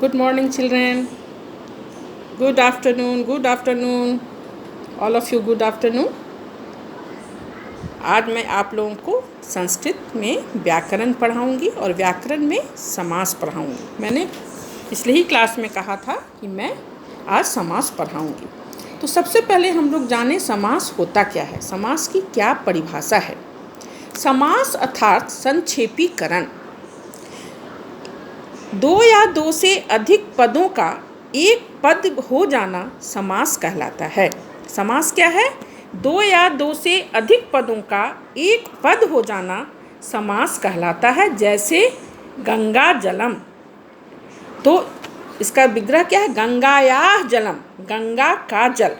Good morning, children. Good afternoon. Good afternoon. All of you, good afternoon. आज मैं आप लोगों को संस्कृत में व्याकरण पढ़ाऊंगी और व्याकरण में समास पढ़ाऊंगी। मैंने इसलिए ही क्लास में कहा था कि मैं आज समास पढ़ाऊंगी। तो सबसे पहले हम लोग जाने समास होता क्या है, समास की क्या परिभाषा है। समास अर्थात संक्षेपीकरण, दो या दो से अधिक पदों का एक पद हो जाना समास कहलाता है। समास क्या है? दो या दो से अधिक पदों का एक पद हो जाना समास कहलाता है। जैसे गंगा जलम, तो इसका विग्रह क्या है? गंगायाः जलम, गंगा का जल।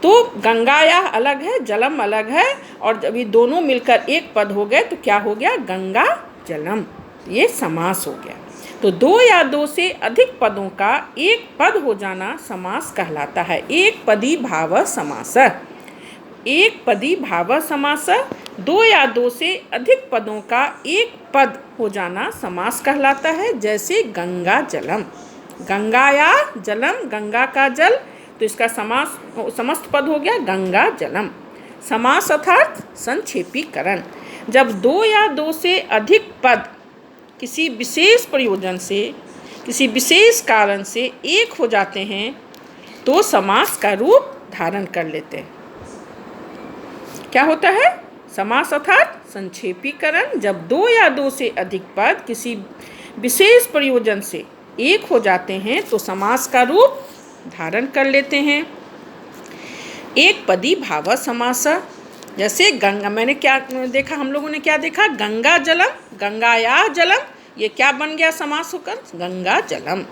तो गंगायाः अलग है, जलम अलग है, और जब ये दोनों मिलकर एक पद हो गए तो क्या हो गया? गंगा जलम। ये समास हो गया। तो दो या दो से अधिक पदों का एक पद हो जाना समास कहलाता है। एक पदी भाव समास, एक पदी भाव समास, दो या दो से अधिक पदों का एक पद हो जाना समास कहलाता है। जैसे गंगा जलम, गंगायाः जलम, गंगा का जल, तो इसका समास समस्त पद हो गया गंगा जलम। समास अर्थात संक्षेपीकरण, जब दो या दो से अधिक पद किसी विशेष प्रयोजन से, किसी विशेष कारण से एक हो जाते हैं तो समास का रूप धारण कर लेते हैं। क्या होता है? समास अर्थात संक्षेपीकरण, जब दो या दो से अधिक पद किसी विशेष प्रयोजन से एक हो जाते हैं तो समास का रूप धारण कर लेते हैं। एक पदी भाव समास, जैसे गंगा, मैंने क्या देखा, हम लोगों ने क्या देखा? गंगा जलम, गंगायाः जलम, ये क्या बन गया समास होकर? गंगा जलम।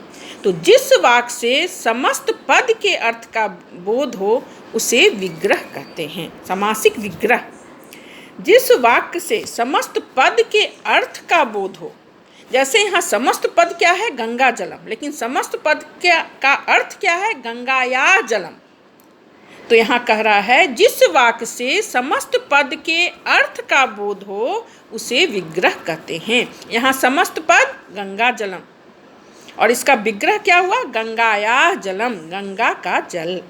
तो जिस वाक्य से समस्त पद के अर्थ का बोध हो उसे विग्रह कहते हैं, समासिक विग्रह। जिस वाक्य से समस्त पद के अर्थ का बोध हो, जैसे यहाँ समस्त पद क्या है? गंगा जलम, लेकिन समस्त पद का अर्थ क्या है? गंगायाः जलम। तो यहाँ कह रहा है जिस वाक्य से समस्त पद के अर्थ का बोध हो उसे विग्रह कहते हैं। यहाँ समस्त पद गंगा जलम, और इसका विग्रह क्या हुआ? गंगायाः जलम, गंगा का जल।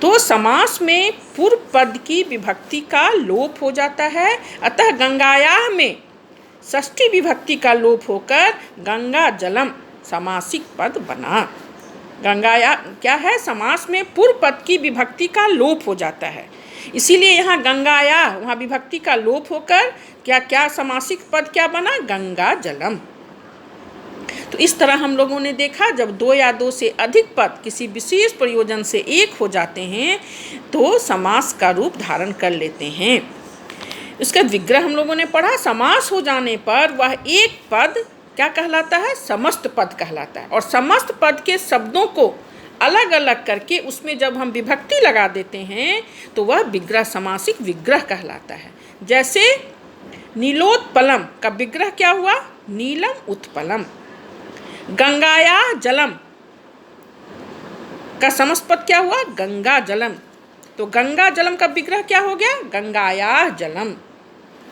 तो समास में पूर्व पद की विभक्ति का लोप हो जाता है, अतः गंगायाः में षष्ठी विभक्ति का लोप होकर गंगा जलम समासिक पद बना। गंगाया क्या है? समास में पूर्व पद की विभक्ति का लोप हो जाता है, इसीलिए यहाँ गंगाया, वहाँ विभक्ति का लोप होकर क्या क्या समासिक पद क्या बना? गंगा जलम। तो इस तरह हम लोगों ने देखा, जब दो या दो से अधिक पद किसी विशेष प्रयोजन से एक हो जाते हैं तो समास का रूप धारण कर लेते हैं। इसका विग्रह हम लोगों ने पढ़ा। समास हो जाने पर वह एक पद क्या कहलाता है? समस्त पद कहलाता है, और समस्त पद के शब्दों को अलग अलग करके उसमें जब हम विभक्ति लगा देते हैं तो वह विग्रह, समासिक विग्रह कहलाता है। जैसे नीलोत्पलम का विग्रह क्या हुआ? नीलम उत्पलम। गंगायाः जलम का समस्त पद क्या हुआ? गंगा जलम। तो गंगा जलम का विग्रह क्या हो गया? गंगायाः जलम।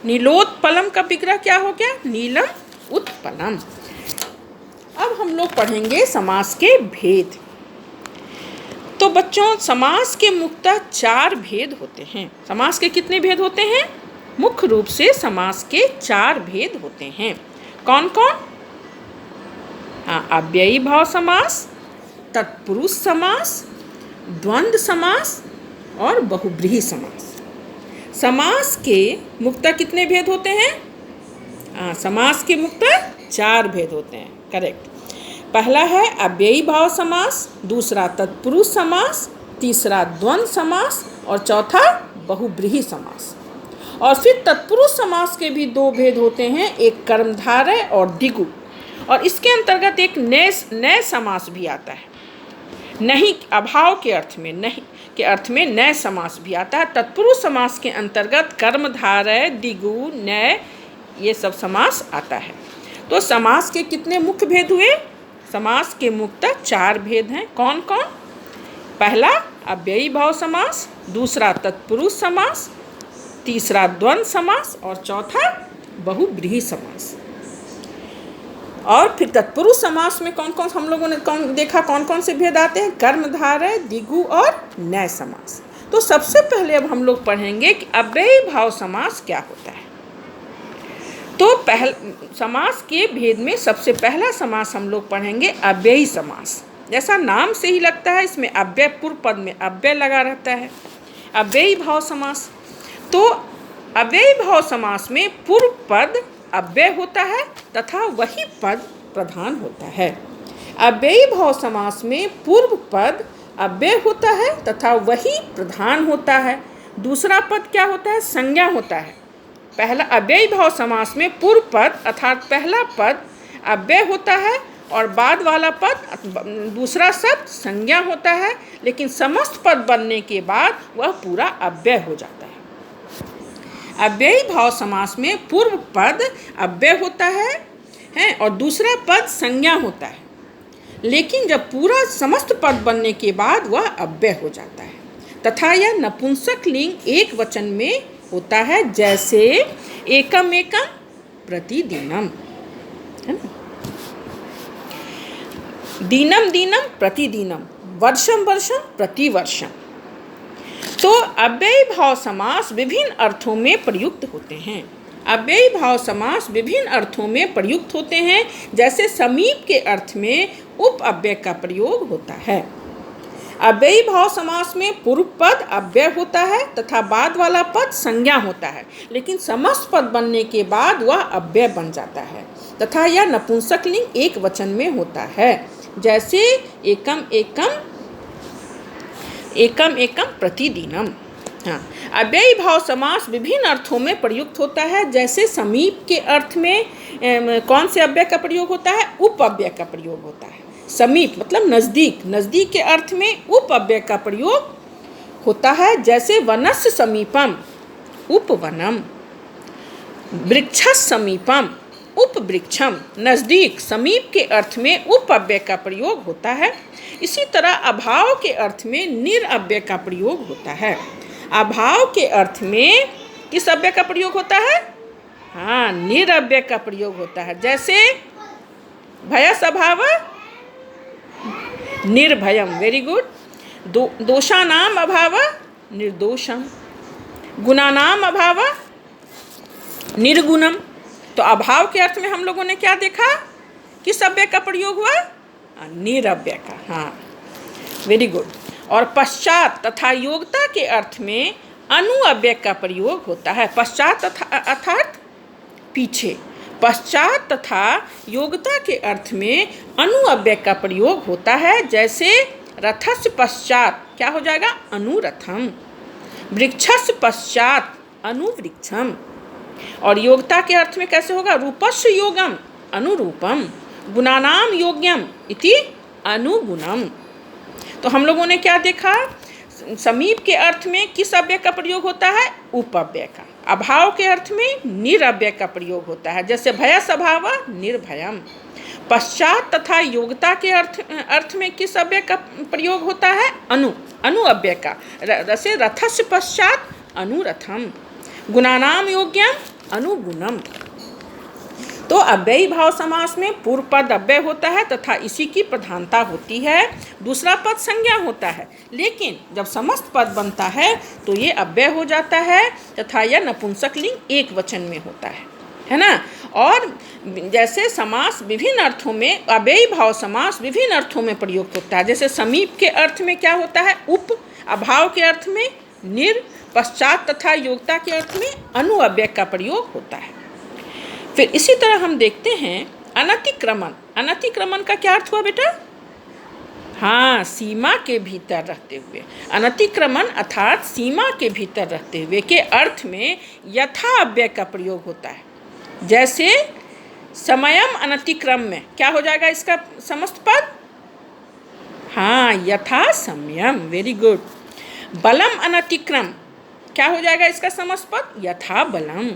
नीलोत्पलम का विग्रह क्या हो गया? नीलम उत्पलम। अब हम लोग पढ़ेंगे समास के भेद। तो बच्चों, समास के मुख्यतः चार भेद होते हैं। समास के कितने भेद होते हैं? मुख्य रूप से समास के चार भेद होते हैं। कौन कौन? हाँ, अव्ययी भाव समास, तत्पुरुष समास, द्वंद्व समास और बहुब्रीहि समास। समास के मुख्यतः कितने भेद होते हैं? समास के मुख्यतः चार भेद होते हैं। करेक्ट। पहला है अव्ययी भाव समास, दूसरा तत्पुरुष समास, तीसरा द्वंद्व समास और चौथा बहुब्रीहि समास। और फिर तत्पुरुष समास के भी दो भेद होते हैं, एक कर्मधारय और द्विगु, और इसके अंतर्गत एक नए समास भी आता है। नहीं, अभाव के अर्थ में, नहीं के अर्थ में नए समास भी आता है। तत्पुरुष समास के अंतर्गत कर्मधारय, द्विगु, नए, ये सब समास आता है। तो समास के कितने मुख्य भेद हुए? समास के मुख्यतः चार भेद हैं। कौन कौन? पहला अव्ययी भाव समास, दूसरा तत्पुरुष समास, तीसरा द्वंद्व समास और चौथा बहुब्रीहि समास। और फिर तत्पुरुष समास में कौन कौन हम लोगों ने देखा कौन कौन से भेद आते हैं, कर्मधारय, द्विगु और न्याय समास। तो सबसे पहले अब हम लोग पढ़ेंगे कि अव्ययी भाव समास क्या होता है। तो समास के भेद में सबसे पहला समास हम लोग पढ़ेंगे अव्ययी समास। जैसा नाम से ही लगता है, इसमें अव्यय पूर्व पद में अव्यय लगा रहता है, अव्ययी भाव समास। तो अव्ययी भाव समास में पूर्व पद अव्यय होता है तथा वही पद प्रधान होता है। अव्ययी भाव समास में पूर्व पद अव्यय होता है तथा वही प्रधान होता है। दूसरा पद क्या होता है, संज्ञा होता है। पहला अव्ययी भाव समास में पूर्व पद अर्थात पहला पद अव्यय होता है और बाद वाला पद दूसरा शब्द संज्ञा होता है, लेकिन समस्त पद बनने के बाद वह पूरा अव्यय हो जाता है। अव्ययी भाव समास में पूर्व पद अव्यय होता है और दूसरा पद संज्ञा होता है, लेकिन जब पूरा समस्त पद बनने के बाद वह अव्यय हो जाता है तथा यह नपुंसक लिंग एक वचन में होता है, जैसे एकम एकम प्रतिदिनम, है ना, दीनम दीनम प्रतिदिनम, वर्षम वर्षम प्रतिवर्षम। तो अव्ययी भाव समास विभिन्न अर्थों में प्रयुक्त होते हैं। अव्ययी भाव समास विभिन्न अर्थों में प्रयुक्त होते हैं, जैसे समीप के अर्थ में उप अव्यय का प्रयोग होता है। अव्ययी भाव समास में पूर्व पद अव्यय होता है तथा बाद वाला पद संज्ञा होता है, लेकिन समस्त पद बनने के बाद वह अव्यय बन जाता है तथा यह नपुंसक लिंग एक वचन में होता है, जैसे एकम एकम एकम एकम प्रतिदिनम। हाँ, अव्ययी भाव समास विभिन्न अर्थों में प्रयुक्त होता है, जैसे समीप के अर्थ में कौन से अव्यय का प्रयोग होता है, उप अव्यय का प्रयोग होता है। समीप मतलब नज़दीक, नज़दीक के अर्थ में उप अव्यय का प्रयोग होता है, जैसे वनस्य समीपम उपवनम, वृक्षस समीपम उपवृक्षम। नज़दीक समीप के अर्थ में उप अव्यय का प्रयोग होता है। इसी तरह अभाव के अर्थ में निर अव्यय का प्रयोग होता है। अभाव के अर्थ में किस अव्यय का प्रयोग होता है, हाँ, निर अव्यय का प्रयोग होता है, जैसे भयस अभाव निर्भयम, वेरी गुड। दोषानाम अभाव निर्दोषम, गुणानाम अभाव निर्गुणम। तो अभाव के अर्थ में हम लोगों ने क्या देखा, किस अव्यय का प्रयोग हुआ, निर अव्यय का, हाँ, वेरी गुड। और पश्चात तथा योग्यता के अर्थ में अनु अव्यय का प्रयोग होता है। पश्चात अर्थात पीछे, पश्चात तथा योग्यता के अर्थ में अनु अव्यय का प्रयोग होता है, जैसे रथस्य पश्चात क्या हो जाएगा, अनुरथम, वृक्षस्य पश्चात अनुवृक्षम। और योग्यता के अर्थ में कैसे होगा, रूपस्य योगम अनुरूपम, गुणानाम योग्यम इति अनुगुणम। तो हम लोगों ने क्या देखा, समीप के अर्थ में किस अव्यय का प्रयोग होता है, उपअव्यय का। अभाव के अर्थ में निरअव्यय का प्रयोग होता है, जैसे भयस अभाव निर्भयम। पश्चात तथा योग्यता के अर्थ में किस अव्यय का प्रयोग होता है, अनु अव्यय का, जैसे रथस्य पश्चात अनुरथम, गुणानाम योग्यम अनुगुणम। तो अव्ययी भाव समास में पूर्व पद अव्यय होता है तथा इसी की प्रधानता होती है, दूसरा पद संज्ञा होता है, लेकिन जब समस्त पद बनता है तो ये अव्यय हो जाता है तथा यह नपुंसक लिंग एक वचन में होता है ना। और जैसे समास विभिन्न अर्थों में, अव्ययी भाव समास विभिन्न अर्थों में प्रयुक्त होता है, जैसे समीप के अर्थ में क्या होता है, उप, अभाव के अर्थ में निर, पश्चात तथा योग्यता के अर्थ में अनु अव्यय का प्रयोग होता है। फिर इसी तरह हम देखते हैं अनतिक्रमण। अनतिक्रमण का क्या अर्थ हुआ बेटा, हाँ, सीमा के भीतर रहते हुए। अनतिक्रमण अर्थात सीमा के भीतर रहते हुए के अर्थ में यथा अव्यय का प्रयोग होता है, जैसे समयम अनतिक्रम में क्या हो जाएगा इसका समस्त पद, हाँ, यथा समयम, वेरी गुड। बलम अनतिक्रम क्या हो जाएगा इसका समस्त पद, यथा बलम।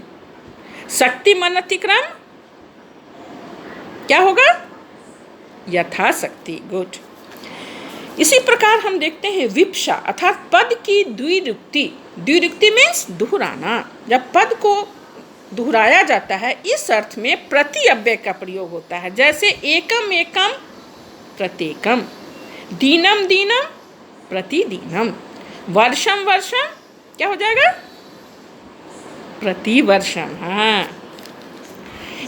शक्ति अनतिक्रम क्या होगा, यथा शक्ति, गुड। इसी प्रकार हम देखते हैं विप्सा अर्थात पद की द्विरुक्ति। द्विरुक्ति मीन्स दोहराना। जब पद को दोहराया जाता है, इस अर्थ में प्रति अव्यय का प्रयोग होता है। जैसे एकम एकम प्रत्येकम, दीनम दीनम प्रतिदिनम, वर्षम वर्षम क्या हो जाएगा? प्रतिवर्षम। हाँ,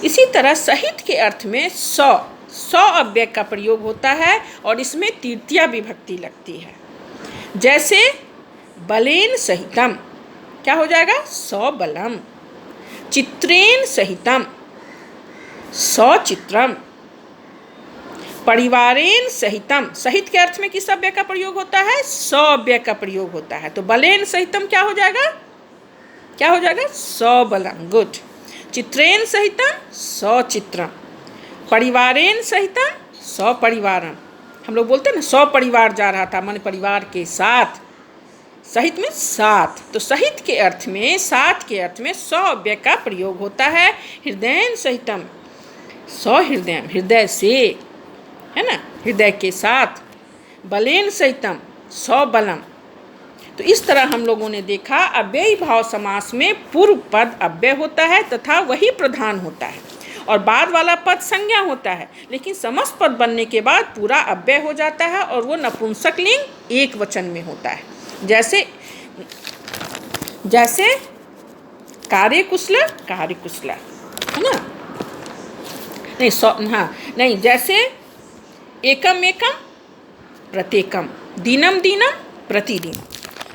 इसी तरह सहित के अर्थ में सौ अव्यय का प्रयोग होता है और इसमें तृतीया विभक्ति लगती है। जैसे बलेन सहितम क्या हो जाएगा? सौ बलम, चित्रेन सहितम सौ चित्रम, परिवारेन सहितम, सहित के अर्थ में किस अव्यय का प्रयोग होता है? सौ अव्यय का प्रयोग होता है। तो बलेन सहितम क्या हो जाएगा? क्या हो जाएगा? सौ बलम। गुड। चित्रेन सहितम सौ चित्रम, परिवारेन सहितम सौ परिवारम। हम लोग बोलते हैं ना 100 परिवार जा रहा था, मन परिवार के साथ, सहित में साथ। तो सहित के अर्थ में, साथ के अर्थ में 100 अव्यय का प्रयोग होता है। हृदयन सहितम 100 हृदय, हृदय से, है ना, हृदय के साथ। बलेन सहितम 100 बलम। तो इस तरह हम लोगों ने देखा अव्ययी भाव समास में पूर्व पद अव्यय होता है तथा वही प्रधान होता है और बाद वाला पद संज्ञा होता है, लेकिन समस्त पद बनने के बाद पूरा अव्यय हो जाता है और वो नपुंसक लिंग एक वचन में होता है। जैसे कार्यकुशल कार्यकुशल, है ना, नहीं जैसे एकम एकम प्रत्येकम, दीनम दीनम प्रतिदिनम।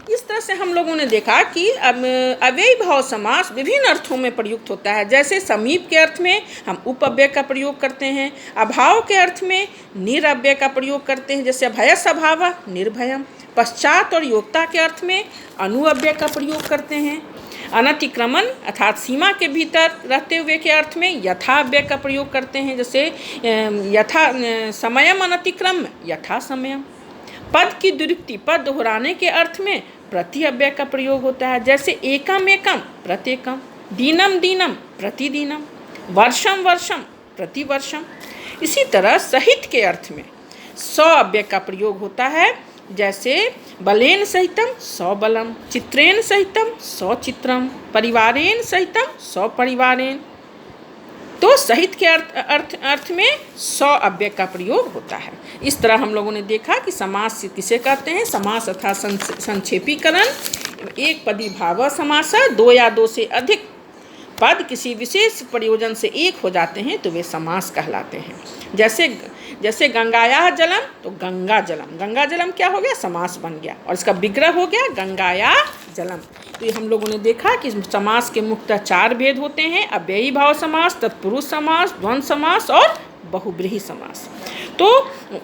इस तरह से हम लोगों ने देखा कि अव्ययी भाव समास विभिन्न अर्थों में प्रयुक्त होता है। जैसे समीप के अर्थ में हम उप अव्यय का प्रयोग करते हैं, अभाव के अर्थ में निरअव्यय का प्रयोग करते हैं, जैसे अभयस अभाव निर्भयम। पश्चात और योग्यता के अर्थ में अनुअव्यय का प्रयोग करते हैं। अनतिक्रमण अर्थात सीमा के भीतर रहते हुए के अर्थ में यथा अव्यय का प्रयोग करते हैं, जैसे यथा समयम अनतिक्रम यथा समयम। पद की द्विरुक्ति पद दोहराने के अर्थ में प्रति अव्यय का प्रयोग होता है, जैसे एकम एकम प्रत्येकम, दीनम दीनम प्रतिदिनम, वर्षम वर्षम प्रतिवर्षम। इसी तरह सहित के अर्थ में 100 अव्यय का प्रयोग होता है, जैसे बलेन सहितम 100 बलम, चित्रेन सहितम 100 चित्रम, परिवारेन सहितम 100 परिवारेन। तो सहित के अर्थ में 100 अव्यय का प्रयोग होता है। इस तरह हम लोगों ने देखा कि समास किसे कहते हैं। समास अर्थात संक्षेपीकरण। एक पदी भाव समास, 2 या 2 से अधिक पद किसी विशेष प्रयोजन से एक हो जाते हैं तो वे समास कहलाते हैं। जैसे गंगाया जलम, तो गंगा जलम, गंगा जलम क्या हो गया? समास बन गया और इसका विग्रह हो गया गंगाया जलम। तो ये हम लोगों ने देखा कि समास के मुख्यतः 4 भेद होते हैं: अव्ययी भाव समास, तत्पुरुष समास, द्वंद्व समास और बहुब्रीहि समास। तो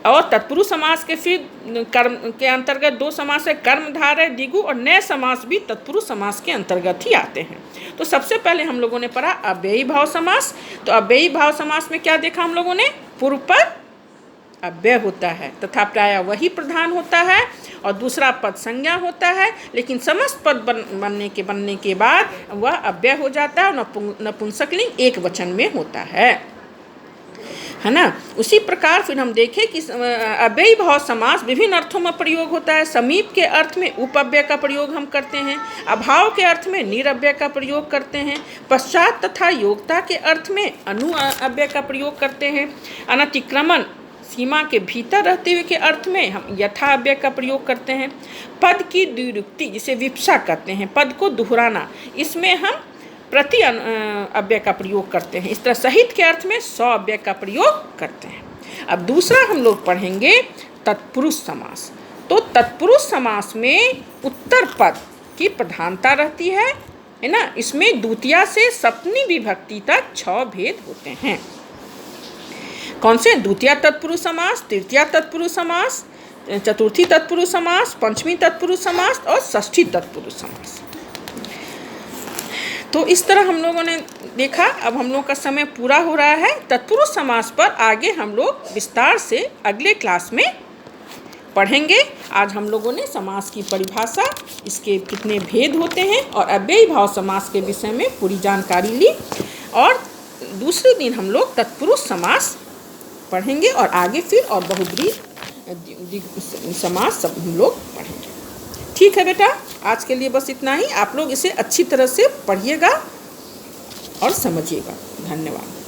और तत्पुरुष समास के फिर कर्म के अंतर्गत 2 समास है, कर्मधारय, द्विगु और नए समास भी तत्पुरुष समास के अंतर्गत ही आते हैं। तो सबसे पहले हम लोगों ने पढ़ा अव्ययी भाव समास। तो अव्ययी भाव समास में क्या देखा हम लोगों ने? पूर्व पद अव्यय होता है तथा प्रायः वही प्रधान होता है और दूसरा पद संज्ञा होता है, लेकिन समस्त पद बनने के बाद वह अव्यय हो जाता है और नपुंसक लिंग एक वचन में होता है ना। उसी प्रकार फिर हम देखें कि अव्ययी भाव समास विभिन्न अर्थों में प्रयोग होता है। समीप के अर्थ में उप अव्यय का प्रयोग हम करते हैं, अभाव के अर्थ में निरअव्यय का प्रयोग करते हैं, पश्चात तथा योग्यता के अर्थ में अनु अव्यय का प्रयोग करते हैं। अनतिक्रमण सीमा के भीतर रहते हुए के अर्थ में हम यथा अव्यय का प्रयोग करते हैं। पद की द्विरुक्ति जिसे विप्सा कहते हैं, पद को दोहराना, इसमें हम प्रति अव्यय का प्रयोग करते हैं। इस तरह सहित के अर्थ में 100 अव्यय का प्रयोग करते हैं। अब दूसरा हम लोग पढ़ेंगे तत्पुरुष समास। तो तत्पुरुष समास में उत्तर पद की प्रधानता रहती है ना। इसमें द्वितीया से सप्तमी विभक्ति तक 6 भेद होते हैं। कौन से? द्वितीया तत्पुरुष समास, तृतीया तत्पुरुष समास, चतुर्थी तत्पुरुष समास, पंचमी तत्पुरुष समास और षष्ठी तत्पुरुष समास। तो इस तरह हम लोगों ने देखा। अब हम लोग का समय पूरा हो रहा है। तत्पुरुष समास पर आगे हम लोग विस्तार से अगले क्लास में पढ़ेंगे। आज हम लोगों ने समास की परिभाषा, इसके कितने भेद होते हैं और अव्ययी भाव समास के विषय में पूरी जानकारी ली, और दूसरे दिन हम लोग तत्पुरुष समास पढ़ेंगे और आगे फिर और बहुब्रीहि समास सब हम लोग पढ़ेंगे। ठीक है बेटा, आज के लिए बस इतना ही। आप लोग इसे अच्छी तरह से पढ़िएगा। और समझिएगा। धन्यवाद।